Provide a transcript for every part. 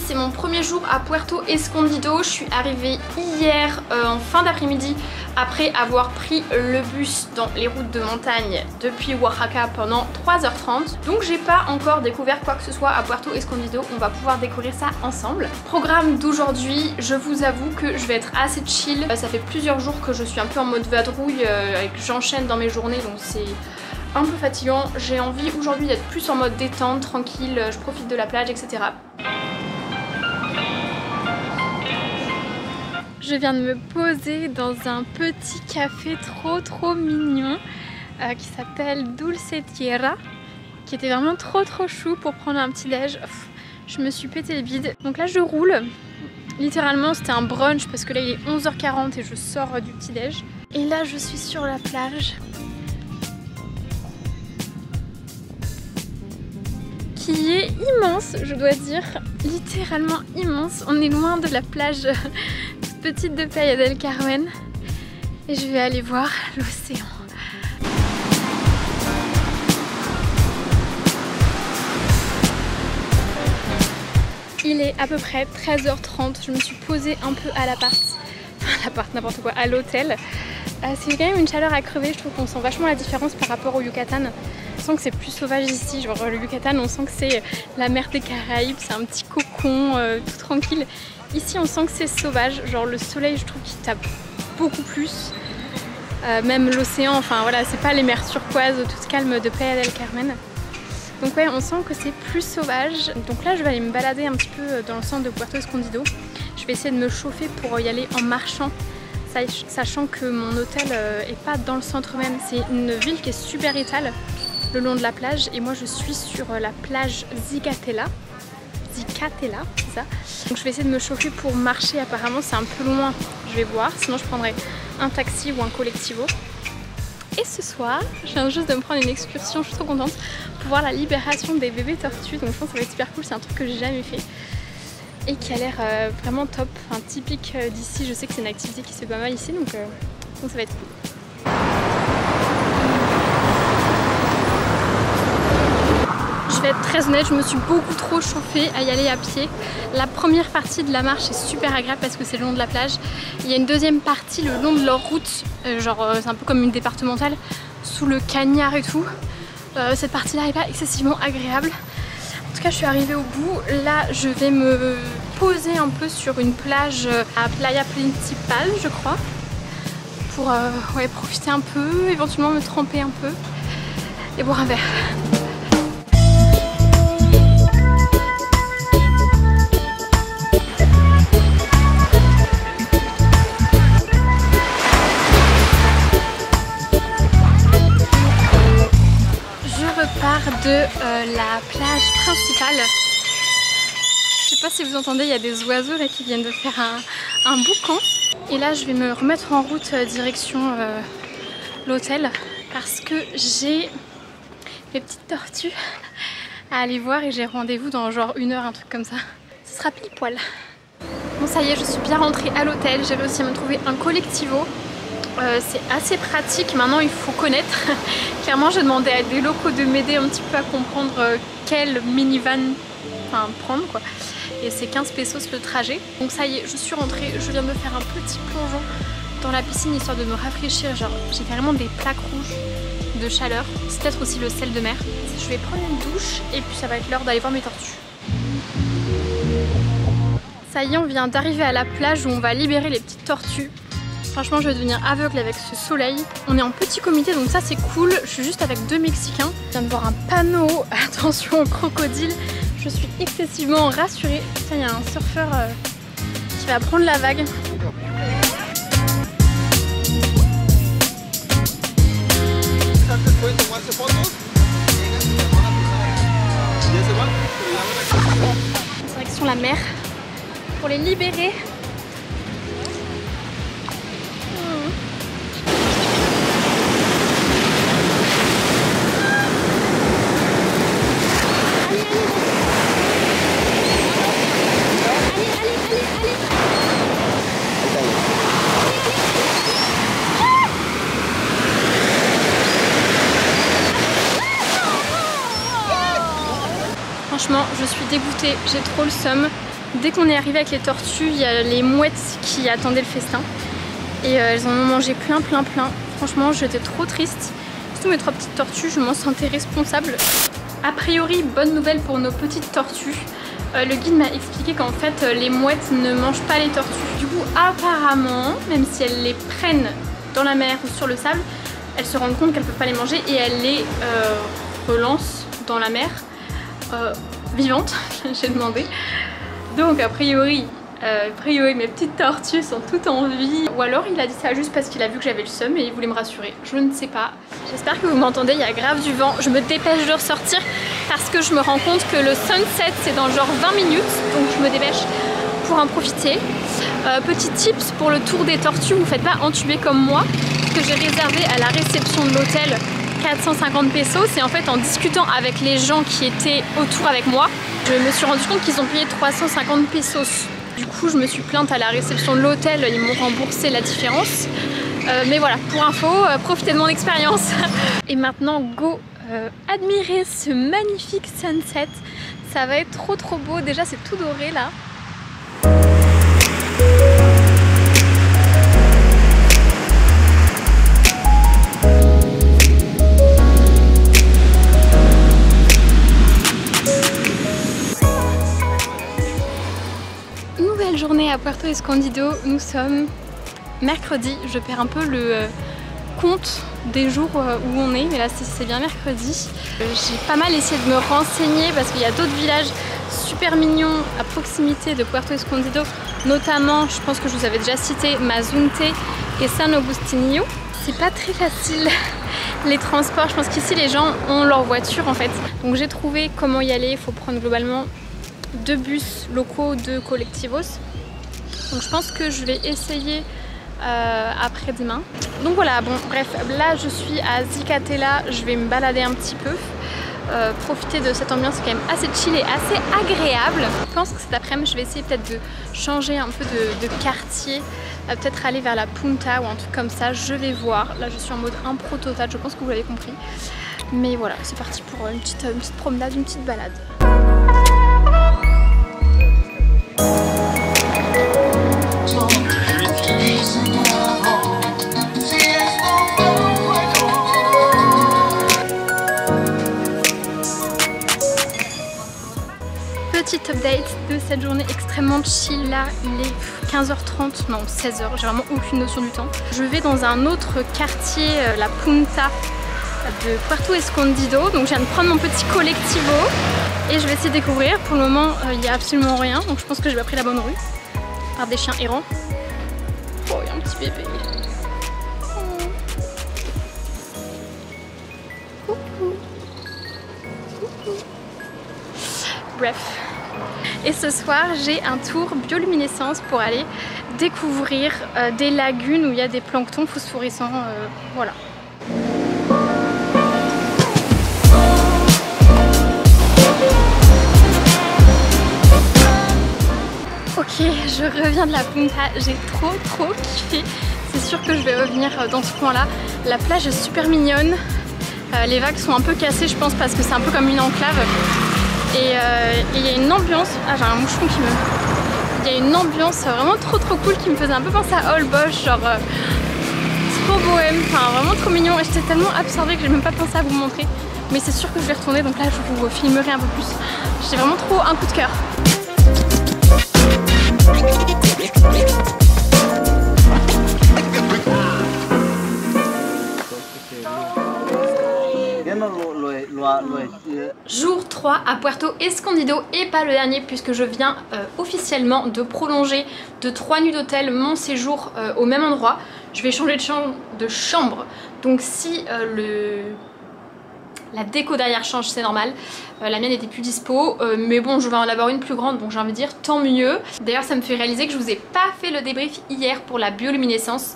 c'est mon premier jour à Puerto Escondido. Je suis arrivée hier en fin d'après-midi après avoir pris le bus dans les routes de montagne depuis Oaxaca pendant 3h30. Donc j'ai pas encore découvert quoi que ce soit à Puerto Escondido, on va pouvoir découvrir ça ensemble. Programme d'aujourd'hui, je vous avoue que je vais être assez chill. Ça fait plusieurs jours que je suis un peu en mode vadrouille et que j'enchaîne dans mes journées, donc c'est un peu fatigant. J'ai envie aujourd'hui d'être plus en mode détente, tranquille, je profite de la plage, etc. Je viens de me poser dans un petit café trop mignon qui s'appelle Dulce Tierra, qui était vraiment trop chou pour prendre un petit déj. Je me suis pété le bide. Donc là je roule. Littéralement c'était un brunch parce que là il est 11h40 et je sors du petit déj. Et là je suis sur la plage. Qui est immense, je dois dire, littéralement immense. On est loin de la plage toute petite de Playa del Carmen et je vais aller voir l'océan. Il est à peu près 13h30, je me suis posée un peu à l'appart, n'importe quoi, à l'hôtel. C'est quand même une chaleur à crever, je trouve qu'on sent vachement la différence par rapport au Yucatan. On sent que c'est plus sauvage ici, genre le Yucatan on sent que c'est la mer des Caraïbes, c'est un petit cocon tout tranquille. Ici on sent que c'est sauvage, genre le soleil je trouve qu'il tape beaucoup plus. Même l'océan, enfin voilà, c'est pas les mers turquoises toutes calmes de Playa del Carmen. Donc ouais, on sent que c'est plus sauvage. Donc là je vais aller me balader un petit peu dans le centre de Puerto Escondido. Je vais essayer de me chauffer pour y aller en marchant, sachant que mon hôtel est pas dans le centre même. C'est une ville qui est super étale le long de la plage et moi je suis sur la plage Zicatela, c'est ça. Donc je vais essayer de me chauffer pour marcher, apparemment c'est un peu loin, je vais voir, sinon je prendrai un taxi ou un collectivo. Et ce soir, je viens juste de me prendre une excursion, je suis trop contente, pour voir la libération des bébés tortues, donc je pense que ça va être super cool, c'est un truc que j'ai jamais fait et qui a l'air vraiment top, enfin typique d'ici. Je sais que c'est une activité qui se fait pas mal ici, donc ça va être cool. Je vais être très honnête, je me suis beaucoup trop chauffée à y aller à pied. La première partie de la marche est super agréable parce que c'est le long de la plage. Il y a une deuxième partie le long de leur route, genre c'est un peu comme une départementale, sous le cagnard et tout. Cette partie-là est pas excessivement agréable. En tout cas, je suis arrivée au bout. Là, je vais me poser un peu sur une plage à Playa Principal, je crois, pour ouais, profiter un peu, éventuellement me tremper un peu et boire un verre. De la plage principale. Je sais pas si vous entendez, il y a des oiseaux là qui viennent de faire un boucan. Et là je vais me remettre en route direction l'hôtel parce que j'ai mes petites tortues à aller voir et j'ai rendez-vous dans genre 1 heure, un truc comme ça. Ce sera pile poil. Bon ça y est, je suis bien rentrée à l'hôtel, j'ai réussi à me trouver un collectivo. C'est assez pratique, maintenant il faut connaître. Clairement j'ai demandé à des locaux de m'aider un petit peu à comprendre quel minivan prendre quoi. Et c'est 15 pesos le trajet. Donc ça y est, je suis rentrée, je viens de faire un petit plongeon dans la piscine histoire de me rafraîchir. Genre j'ai carrément des plaques rouges de chaleur. C'est peut-être aussi le sel de mer. Je vais prendre une douche et puis ça va être l'heure d'aller voir mes tortues. Ça y est, on vient d'arriver à la plage où on va libérer les petites tortues. Franchement je vais devenir aveugle avec ce soleil. On est en petit comité donc ça c'est cool. Je suis juste avec 2 Mexicains. Je viens de voir un panneau, attention aux crocodiles. Je suis excessivement rassurée. Tiens, il y a un surfeur qui va prendre la vague. Direction la mer pour les libérer. Franchement, je suis dégoûtée, j'ai trop le seum. Dès qu'on est arrivé avec les tortues, il y a les mouettes qui attendaient le festin. Et elles en ont mangé plein. Franchement, j'étais trop triste. Surtout mes 3 petites tortues, je m'en sentais responsable. A priori, bonne nouvelle pour nos petites tortues. Le guide m'a expliqué qu'en fait, les mouettes ne mangent pas les tortues. Du coup, apparemment, même si elles les prennent dans la mer ou sur le sable, elles se rendent compte qu'elles ne peuvent pas les manger et elles les relancent dans la mer vivantes, j'ai demandé. Donc a priori mes petites tortues sont toutes en vie. Ou alors il a dit ça juste parce qu'il a vu que j'avais le seum et il voulait me rassurer. Je ne sais pas. J'espère que vous m'entendez, il y a grave du vent. Je me dépêche de ressortir parce que je me rends compte que le sunset c'est dans genre 20 minutes. Donc je me dépêche pour en profiter. Petit tips pour le tour des tortues, vous ne faites pas entuber comme moi. Que j'ai réservé à la réception de l'hôtel 450 pesos. C'est en fait en discutant avec les gens qui étaient autour avec moi. Je me suis rendu compte qu'ils ont payé 350 pesos. Du coup, je me suis plainte à la réception de l'hôtel, ils m'ont remboursé la différence. Mais voilà, pour info, profitez de mon expérience. Et maintenant, go admirer ce magnifique sunset. Ça va être trop beau. Déjà, c'est tout doré là. Journée à Puerto Escondido, nous sommes mercredi, je perds un peu le compte des jours où on est, mais là c'est bien mercredi. J'ai pas mal essayé de me renseigner parce qu'il y a d'autres villages super mignons à proximité de Puerto Escondido, notamment, je pense que je vous avais déjà cité, Mazunte et San Agustinho. C'est pas très facile les transports, je pense qu'ici les gens ont leur voiture en fait. Donc j'ai trouvé comment y aller, il faut prendre globalement 2 bus locaux, 2 collectivos. Donc je pense que je vais essayer après-demain. Donc voilà, bon bref, là je suis à Zicatela, je vais me balader un petit peu. Profiter de cette ambiance quand même assez chill et assez agréable. Je pense que cet après-midi je vais essayer peut-être de changer un peu de quartier, peut-être aller vers la Punta ou un truc comme ça, je vais voir. Là je suis en mode impro total, je pense que vous l'avez compris. Mais voilà, c'est parti pour une petite promenade, une petite balade. Petite update de cette journée extrêmement chill. Là il est 15h30, non 16h, j'ai vraiment aucune notion du temps. Je vais dans un autre quartier, la Punta de Puerto Escondido. Donc je viens de prendre mon petit collectivo et je vais essayer de découvrir. Pour le moment il n'y a absolument rien, donc je pense que j'ai pas pris la bonne rue. Par des chiens errants. Oh, il y a un petit bébé. Oh. Coucou. Coucou. Bref. Et ce soir, j'ai un tour bioluminescence pour aller découvrir des lagunes où il y a des planctons phosphorescents. Voilà. Ok, je reviens de la Punta, j'ai trop kiffé. C'est sûr que je vais revenir dans ce coin là. La plage est super mignonne. Les vagues sont un peu cassées je pense parce que c'est un peu comme une enclave. Et il y a une ambiance, ah j'ai un moucheron qui me... Il y a une ambiance vraiment trop cool qui me faisait un peu penser à Holbox, genre trop bohème, enfin vraiment trop mignon. Et j'étais tellement absorbée que j'ai même pas pensé à vous montrer. Mais c'est sûr que je vais retourner, donc là je vous filmerai un peu plus. J'ai vraiment trop un coup de cœur. Jour 3 à Puerto Escondido et pas le dernier puisque je viens officiellement de prolonger de 3 nuits d'hôtel mon séjour au même endroit. Je vais changer de chambre, donc si la déco derrière change, c'est normal. La mienne n'était plus dispo, mais bon, je vais en avoir une plus grande, donc j'ai envie de dire tant mieux. D'ailleurs, ça me fait réaliser que je vous ai pas fait le débrief hier pour la bioluminescence.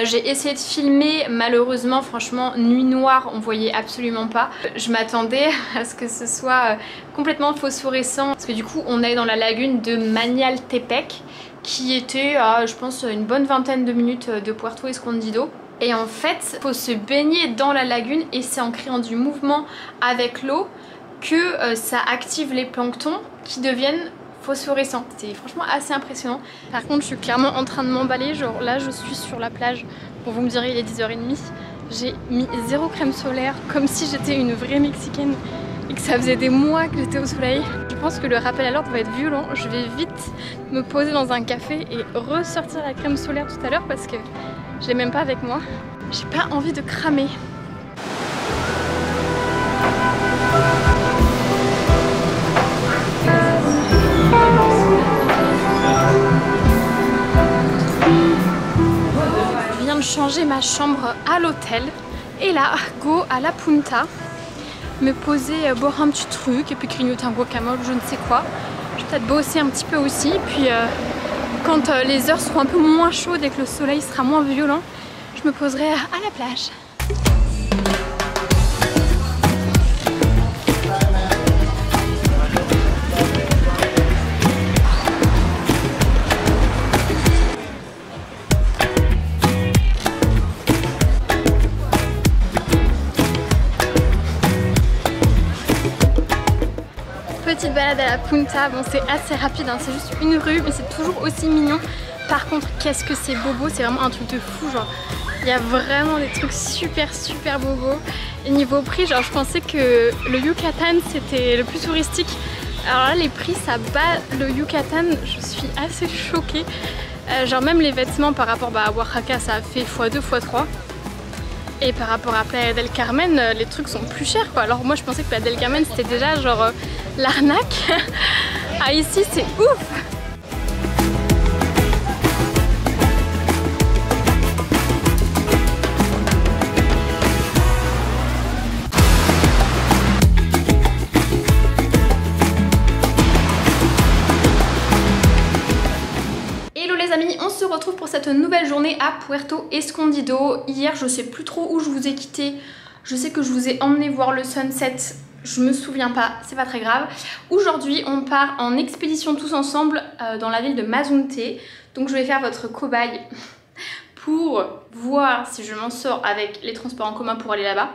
J'ai essayé de filmer, malheureusement, franchement, nuit noire, on voyait absolument pas. Je m'attendais à ce que ce soit complètement phosphorescent, parce que du coup, on est dans la lagune de Mañaltepec, qui était à, je pense, une bonne vingtaine de minutes de Puerto Escondido. Et en fait, il faut se baigner dans la lagune et c'est en créant du mouvement avec l'eau que ça active les planctons qui deviennent phosphorescent. C'était franchement assez impressionnant. Par contre, je suis clairement en train de m'emballer. Genre là, je suis sur la plage. Bon, vous me direz, il est 10h30. J'ai mis 0 crème solaire, comme si j'étais une vraie Mexicaine et que ça faisait des mois que j'étais au soleil. Je pense que le rappel à l'ordre va être violent. Je vais vite me poser dans un café et ressortir la crème solaire tout à l'heure parce que je l'ai même pas avec moi. J'ai pas envie de cramer. Je viens de changer ma chambre à l'hôtel et là, go à la Punta. Me poser, boire un petit truc et puis grignoter un guacamole, je ne sais quoi. Je vais peut-être bosser un petit peu aussi. Puis quand les heures seront un peu moins chaudes et que le soleil sera moins violent, je me poserai à la plage. Petite balade à la Punta, bon c'est assez rapide, hein, c'est juste une rue mais c'est toujours aussi mignon. Par contre qu'est-ce que c'est bobo, c'est vraiment un truc de fou, genre il y a vraiment des trucs super bobos. Et niveau prix, genre je pensais que le Yucatan c'était le plus touristique. Alors là les prix ça bat le Yucatan, je suis assez choquée. Genre même les vêtements par rapport à Oaxaca ça a fait x2, x3. Et par rapport à Playa del Carmen, les trucs sont plus chers quoi. Alors moi je pensais que Playa del Carmen c'était déjà genre l'arnaque. Ah ici c'est ouf. On se retrouve pour cette nouvelle journée à Puerto Escondido. Hier je sais plus trop où je vous ai quitté. Je sais que je vous ai emmené voir le sunset. Je me souviens pas, c'est pas très grave. Aujourd'hui on part en expédition tous ensemble dans la ville de Mazunte. Donc je vais faire votre cobaye pour voir si je m'en sors avec les transports en commun pour aller là-bas.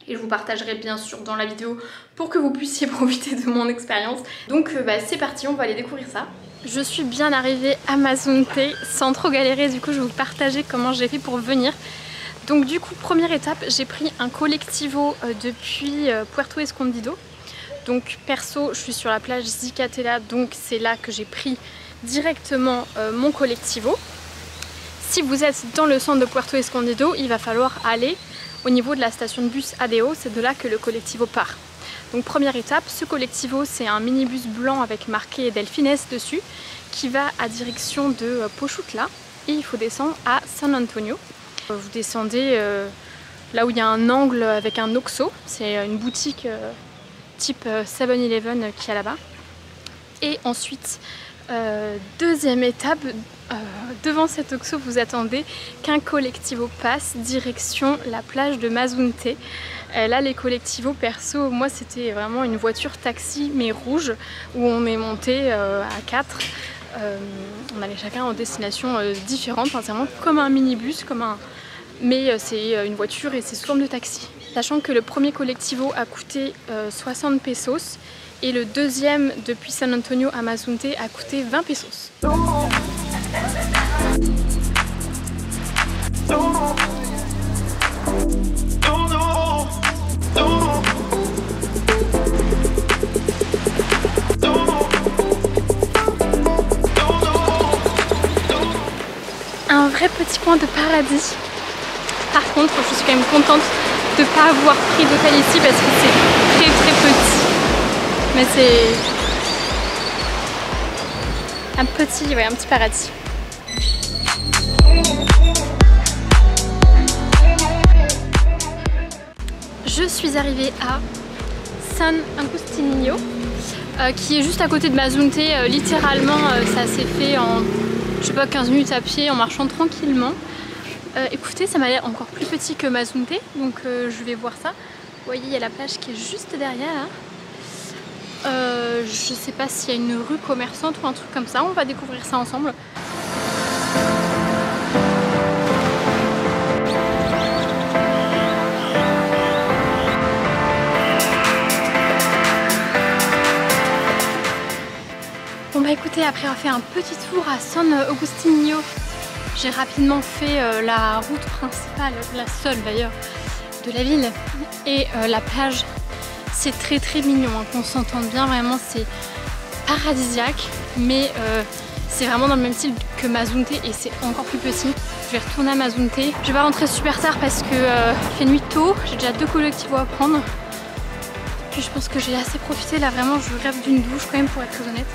Et je vous partagerai bien sûr dans la vidéo pour que vous puissiez profiter de mon expérience. Donc c'est parti, on va aller découvrir ça. Je suis bien arrivée à Mazunte sans trop galérer, du coup je vais vous partager comment j'ai fait pour venir. Donc du coup première étape, j'ai pris un collectivo depuis Puerto Escondido. Donc perso je suis sur la plage Zicatela, donc c'est là que j'ai pris directement mon collectivo. Si vous êtes dans le centre de Puerto Escondido, il va falloir aller au niveau de la station de bus Adeo, c'est de là que le collectivo part. Donc première étape, ce collectivo c'est un minibus blanc avec marqué Delfines dessus qui va à direction de Pochutla et il faut descendre à San Antonio. Vous descendez là où il y a un angle avec un Oxxo, c'est une boutique type 7-Eleven qu'il y a là-bas. Et ensuite, deuxième étape, devant cet Oxxo vous attendez qu'un collectivo passe direction la plage de Mazunte. Là les collectivos perso, moi c'était vraiment une voiture taxi mais rouge où on est monté à 4. On allait chacun en destination différente, enfin, c'est vraiment comme un minibus, mais c'est une voiture et c'est sous forme de taxi. Sachant que le premier collectivo a coûté 60 pesos et le deuxième depuis San Antonio à Mazunte a coûté 20 pesos. Un vrai petit coin de paradis. Par contre, je suis quand même contente de ne pas avoir pris d'hôtel ici parce que c'est très petit. Mais c'est un petit paradis. Je suis arrivée à San Agustinho, qui est juste à côté de Mazunte. Littéralement, ça s'est fait en, je sais pas, 15 minutes à pied en marchant tranquillement. Écoutez, ça m'a l'air encore plus petit que Mazunte, donc je vais voir ça. Vous voyez, il y a la plage qui est juste derrière là. Je sais pas s'il y a une rue commerçante ou un truc comme ça, on va découvrir ça ensemble. Bon bah écoutez, après avoir fait un petit tour à San Agustinho, j'ai rapidement fait la route principale, la seule d'ailleurs, de la ville. Et la plage, c'est très mignon, hein, qu'on s'entende bien, vraiment c'est paradisiaque. Mais c'est vraiment dans le même style que Mazunte et c'est encore plus petit. Je vais retourner à Mazunte. Je vais pas rentrer super tard parce que il fait nuit tôt, j'ai déjà 2 collectivos à prendre. Puis je pense que j'ai assez profité là, vraiment je rêve d'une douche quand même pour être très honnête.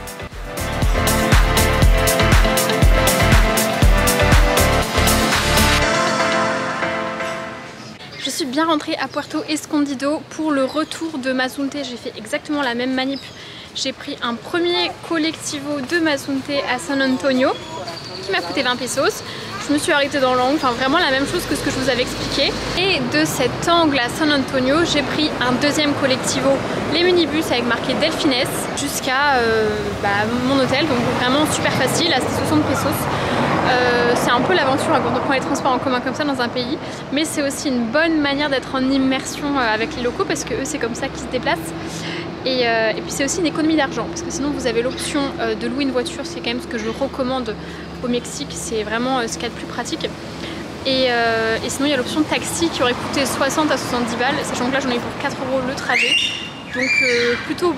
Je suis bien rentrée à Puerto Escondido pour le retour de Mazunte. J'ai fait exactement la même manip. J'ai pris un premier collectivo de Mazunte à San Antonio qui m'a coûté 20 pesos. Je me suis arrêtée dans l'angle, enfin vraiment la même chose que ce que je vous avais expliqué. Et de cet angle à San Antonio, j'ai pris un deuxième collectivo, les minibus avec marqué Delfines, jusqu'à mon hôtel. Donc vraiment super facile, là c'était 60 pesos. C'est un peu l'aventure quand on prend les transports en commun comme ça dans un pays. Mais c'est aussi une bonne manière d'être en immersion avec les locaux parce que eux c'est comme ça qu'ils se déplacent. Et puis c'est aussi une économie d'argent parce que sinon vous avez l'option de louer une voiture, c'est quand même ce que je recommande au Mexique, c'est vraiment ce qu'il y a de plus pratique. Et sinon il y a l'option taxi qui aurait coûté 60 à 70 balles, sachant que là j'en ai eu pour 4 € le trajet. Donc plutôt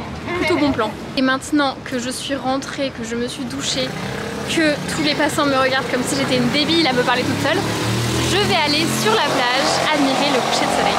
bon plan. Et maintenant que je suis rentrée, que je me suis douchée, que tous les passants me regardent comme si j'étais une débile à me parler toute seule, je vais aller sur la plage admirer le coucher de soleil.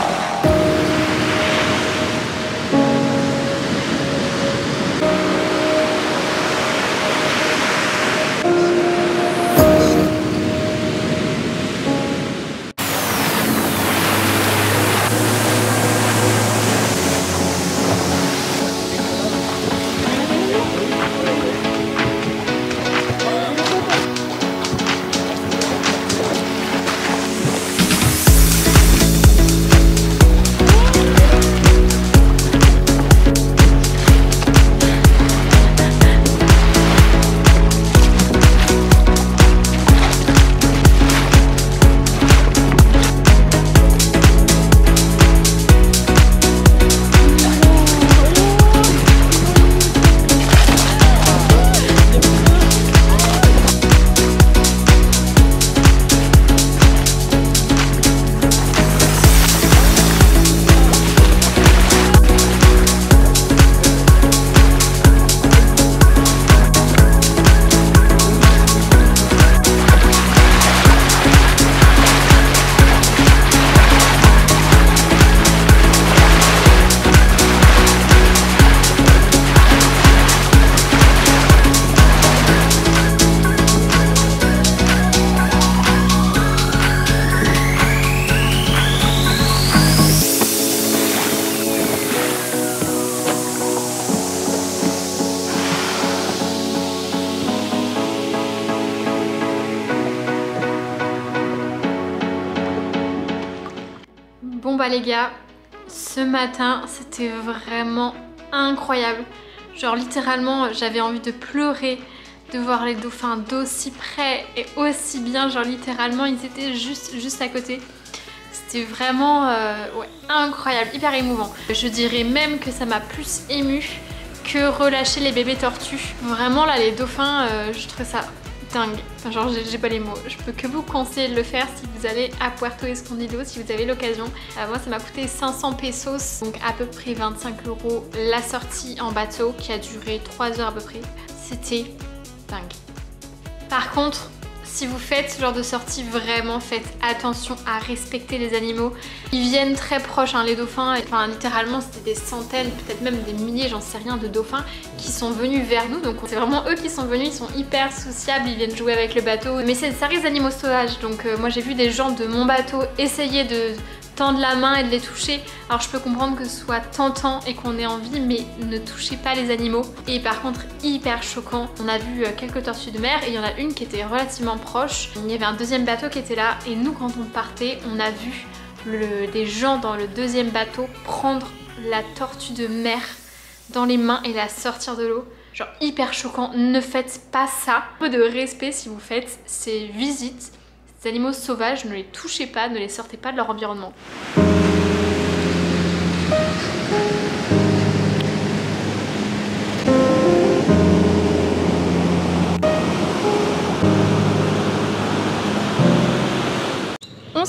Bon bah les gars, ce matin c'était vraiment incroyable. Genre littéralement j'avais envie de pleurer de voir les dauphins d'aussi près et aussi bien. Genre littéralement ils étaient juste à côté. C'était vraiment ouais, incroyable, hyper émouvant. Je dirais même que ça m'a plus émue que relâcher les bébés tortues. Vraiment là les dauphins, je trouve ça dingue. Enfin, genre j'ai pas les mots. Je peux que vous conseiller de le faire si vous allez à Puerto Escondido, si vous avez l'occasion. Moi ça m'a coûté 500 pesos, donc à peu près 25 € la sortie en bateau qui a duré 3 heures à peu près. C'était dingue. Par contre, si vous faites ce genre de sortie, vraiment faites attention à respecter les animaux. Ils viennent très proches, hein, les dauphins, enfin littéralement c'était des centaines, peut-être même des milliers, j'en sais rien, de dauphins qui sont venus vers nous. Donc c'est vraiment eux qui sont venus, ils sont hyper sociables, ils viennent jouer avec le bateau. Mais ça reste des animaux sauvages, donc moi j'ai vu des gens de mon bateau essayer de tendre la main et de les toucher. Alors je peux comprendre que ce soit tentant et qu'on ait envie, mais ne touchez pas les animaux. Et par contre hyper choquant, on a vu quelques tortues de mer et il y en a une qui était relativement proche. Il y avait un deuxième bateau qui était là et nous quand on partait on a vu des gens dans le deuxième bateau prendre la tortue de mer dans les mains et la sortir de l'eau. Genre hyper choquant, ne faites pas ça. Un peu de respect si vous faites ces visites. Ces animaux sauvages, ne les touchez pas, ne les sortez pas de leur environnement.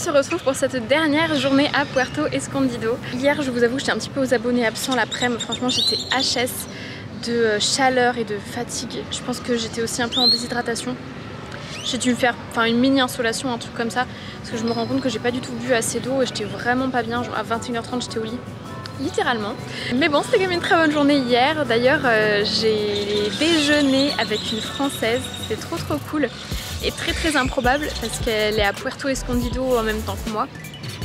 se retrouve pour cette dernière journée à Puerto Escondido. Hier, je vous avoue, j'étais un petit peu aux abonnés absents l'après-midi. Franchement, j'étais HS de chaleur et de fatigue. Je pense que j'étais aussi un peu en déshydratation. J'ai dû me faire une mini insolation, un truc comme ça, parce que je me rends compte que j'ai pas du tout bu assez d'eau et j'étais vraiment pas bien. Genre à 21h30, j'étais au lit. Littéralement. Mais bon, c'était quand même une très bonne journée hier. D'ailleurs, j'ai déjeuné avec une Française. C'était trop cool et très improbable parce qu'elle est à Puerto Escondido en même temps que moi.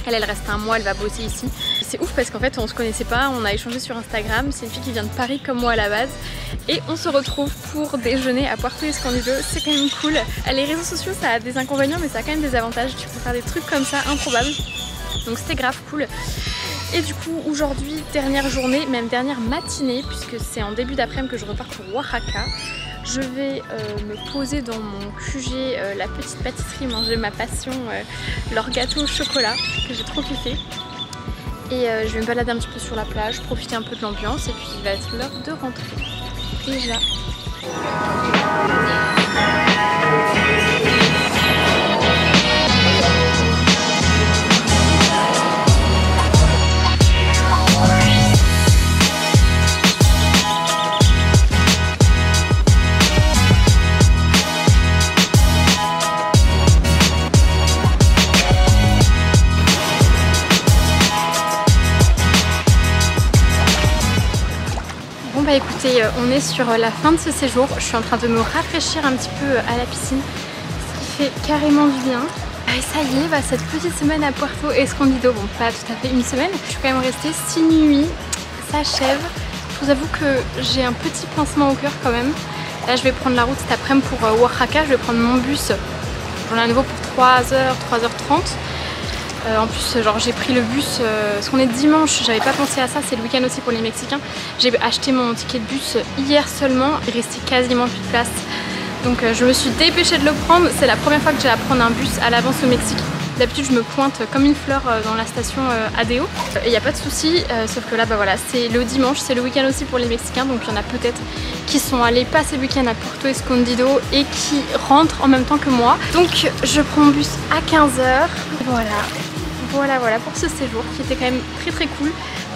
Elle reste un mois, elle va bosser ici. C'est ouf parce qu'en fait on se connaissait pas, on a échangé sur Instagram. C'est une fille qui vient de Paris comme moi à la base. Et on se retrouve pour déjeuner à Puerto Escondido. C'est quand même cool. Les réseaux sociaux, ça a des inconvénients mais ça a quand même des avantages. Tu peux faire des trucs comme ça improbables. Donc c'était grave cool. Et du coup aujourd'hui, dernière journée, même dernière matinée, puisque c'est en début d'après-midi que je repars pour Oaxaca. Je vais me poser dans mon QG, la petite pâtisserie, manger ma passion, leur gâteau au chocolat que j'ai trop kiffé. Et je vais me balader un petit peu sur la plage, profiter un peu de l'ambiance et puis il va être l'heure de rentrer. Déjà. Bah écoutez, on est sur la fin de ce séjour. Je suis en train de me rafraîchir un petit peu à la piscine, ce qui fait carrément du bien. Et ça y est, cette petite semaine à Puerto Escondido, bon pas tout à fait une semaine, je suis quand même restée 6 nuits, s'achève. Je vous avoue que j'ai un petit pincement au cœur quand même. Là je vais prendre la route cet après-midi pour Oaxaca, je vais prendre mon bus, j'en ai à nouveau pour 3h, 3h30. En plus genre j'ai pris le bus, parce qu'on est dimanche, j'avais pas pensé à ça, c'est le week-end aussi pour les Mexicains. J'ai acheté mon ticket de bus hier seulement, il restait quasiment plus de place. Donc je me suis dépêchée de le prendre, c'est la première fois que j'ai à prendre un bus à l'avance au Mexique. D'habitude je me pointe comme une fleur dans la station ADO et il n'y a pas de souci, sauf que là voilà, c'est le dimanche, c'est le week-end aussi pour les Mexicains, donc il y en a peut-être qui sont allés passer le week-end à Puerto Escondido et qui rentrent en même temps que moi. Donc je prends mon bus à 15h, voilà pour ce séjour qui était quand même très cool,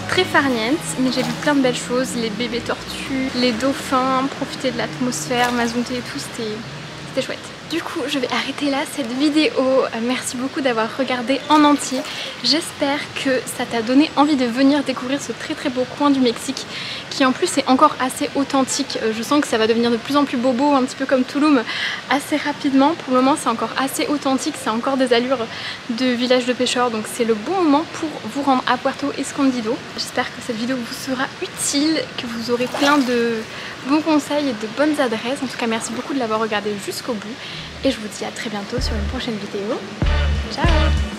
très farniente, mais j'ai vu plein de belles choses, les bébés tortues, les dauphins, profiter de l'atmosphère, mazouter et tout, c'était chouette. Du coup, je vais arrêter là cette vidéo. Merci beaucoup d'avoir regardé en entier. J'espère que ça t'a donné envie de venir découvrir ce très beau coin du Mexique qui en plus est encore assez authentique. Je sens que ça va devenir de plus en plus bobo, un petit peu comme Tulum, assez rapidement. Pour le moment, c'est encore assez authentique, c'est encore des allures de village de pêcheurs. Donc c'est le bon moment pour vous rendre à Puerto Escondido. J'espère que cette vidéo vous sera utile, que vous aurez plein de bons conseils et de bonnes adresses. En tout cas, merci beaucoup de l'avoir regardé jusqu'au bout. Et je vous dis à très bientôt sur une prochaine vidéo. Ciao!